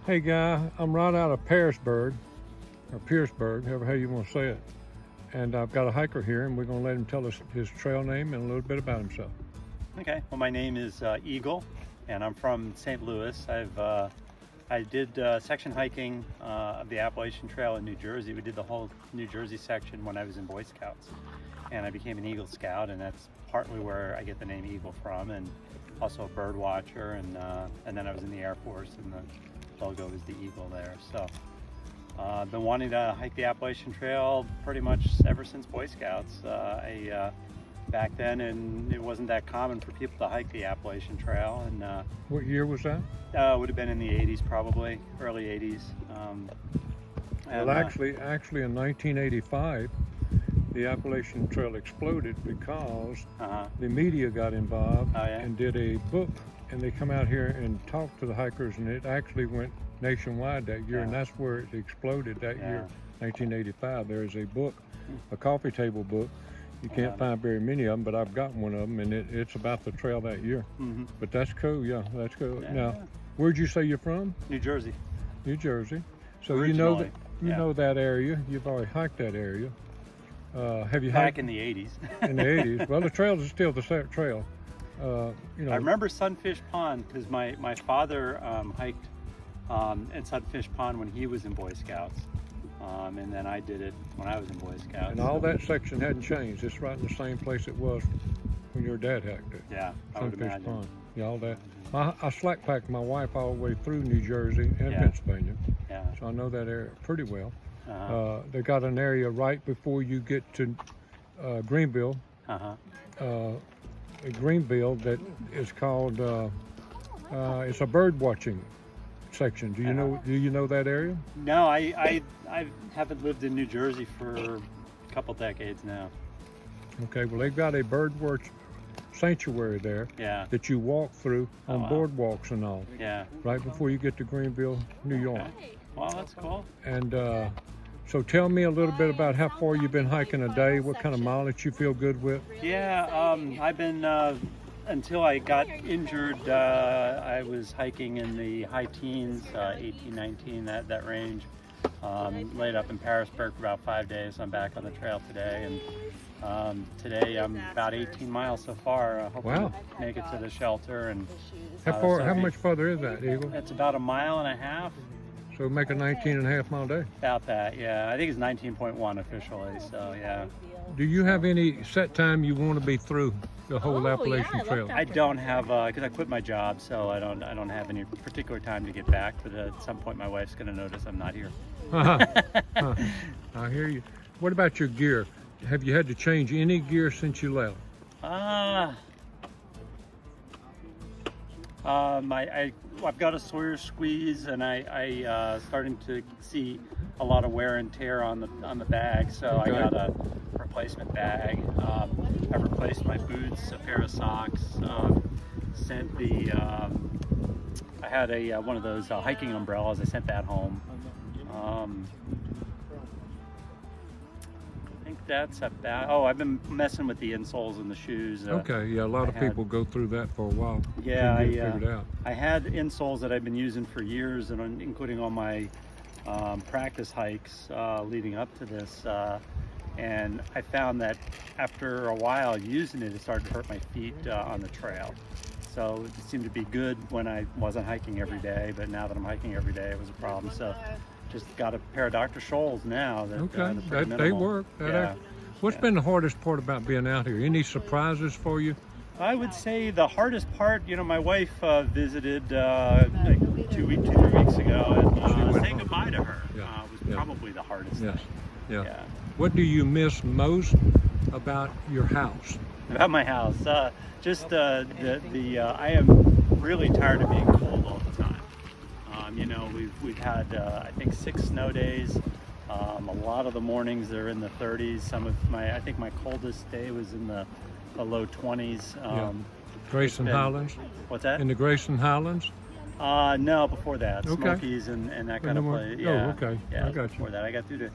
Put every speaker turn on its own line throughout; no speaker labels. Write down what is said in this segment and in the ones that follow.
Hey Guy, I'm right out of Pearisburg, or Pierceburg, however how you want to say it. And I've got a hiker here, and we're going to let him tell us his trail name and a little bit about himself.
Okay, well my name is Eagle, and I'm from St. Louis. I did section hiking of the Appalachian Trail in New Jersey. We did the whole New Jersey section when I was in Boy Scouts, and I became an Eagle Scout, and that's partly where I get the name Eagle from, and also a bird watcher, and then I was in the Air Force, and the logo is the eagle there. So I've been wanting to hike the Appalachian Trail pretty much ever since Boy Scouts. Back then, and it wasn't that common for people to hike the Appalachian Trail. And
What year was that?
would have been in the 80s, probably early 80s.
Well, actually in 1985, the Appalachian Trail exploded because the media got involved and did a book, and they come out here and talked to the hikers, and it actually went nationwide that year, and that's where it exploded that year, 1985. There is a book, a coffee table book. You can't find very many of them, but I've got one of them, and it's about the trail that year. But that's cool, that's cool. Now, where'd you say you're from?
New Jersey.
New Jersey. So
Originally,
you know that area. You've already hiked that area. Have you
Back
hiked
in the 80s?
in the 80s? Well, the trail is still the same trail.
I remember Sunfish Pond because my father hiked at Sunfish Pond when he was in Boy Scouts. And then I did it when I was in Boy Scouts.
And all that section hadn't changed. It's right in the same place it was when your dad hiked it.
Yeah, I would
Sunfish
imagine.
Pond. Yeah, all that. I slack packed my wife all the way through New Jersey and Pennsylvania.
Yeah.
So I know that area pretty well. They got an area right before you get to Greenville. Greenville that is called, it's a bird watching section. Do you know that area?
No, I haven't lived in New Jersey for a couple decades now.
Okay, well they've got a bird watch sanctuary there that you walk through on boardwalks and all.
Yeah.
Right before you get to Greenville, New York.
Well, that's cool.
And so tell me a little bit about how far you've been hiking a day, what kind of mileage you feel good with.
Yeah, I've been until I got injured, I was hiking in the high teens, 18, 19, that range. Laid up in Pearisburg for about 5 days. I'm back on the trail today, and today I'm about 18 miles so far. Hoping to make it to the shelter. And
how much further is that, Eagle?
It's about 1.5 miles.
So make a 19.5 mile day.
About that, yeah. I think it's 19.1 officially, so yeah.
Do you have any set time you want to be through the whole Appalachian Trail?
I don't have, because I quit my job, so I don't have any particular time to get back. But at some point, my wife's going to notice I'm not here.
I hear you. What about your gear? Have you had to change any gear since you left?
I've got a Sawyer squeeze, and I starting to see a lot of wear and tear on the bag, so I got a replacement bag. I replaced my boots, a pair of socks. Sent the I had a one of those hiking umbrellas. I sent that home. I think that's about. Oh, I've been messing with the insoles and the shoes.
Okay, yeah, a lot of people go through that for a while.
Yeah,
figured out.
I had insoles that I've been using for years, and including all my practice hikes leading up to this. And I found that after a while using it, it started to hurt my feet on the trail. So it seemed to be good when I wasn't hiking every day, but now that I'm hiking every day, it was a problem. So just got a pair of Dr. Scholl's now.
They work. What's been the hardest part about being out here? Any surprises for you?
I would say the hardest part, my wife visited like 3 weeks ago, and saying goodbye to her was probably the hardest thing.
Yeah. What do you miss most about your house?
About my house? I am really tired of being cold all the time. We've had I think 6 snow days. A lot of the mornings they're in the 30s. I think my coldest day was in the low 20s.
Grayson Highlands?
What's that?
In the Grayson Highlands?
No, before that. Smokies and that kind of place. Yeah.
Oh, okay.
Yeah,
I got you.
Before that, I got through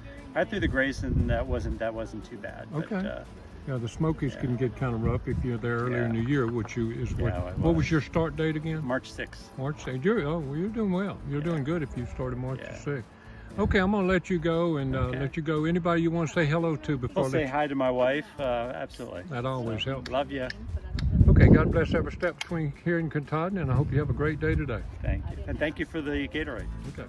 the Grayson. That wasn't too bad.
Okay.
But,
Yeah, the Smokies can get kind of rough if you're there earlier in the year, which is what was your start date again?
March 6th.
March 6th. You're doing well. You're doing good if you started March the 6th. Okay, I'm going to let you go and let you go. Anybody you want to say hello to before?
I'll say hi to my wife. Absolutely.
That always helps.
Love you.
Okay, God bless every step between here and Katahdin, and I hope you have a great day today.
Thank you. And thank you for the Gatorade.
Okay.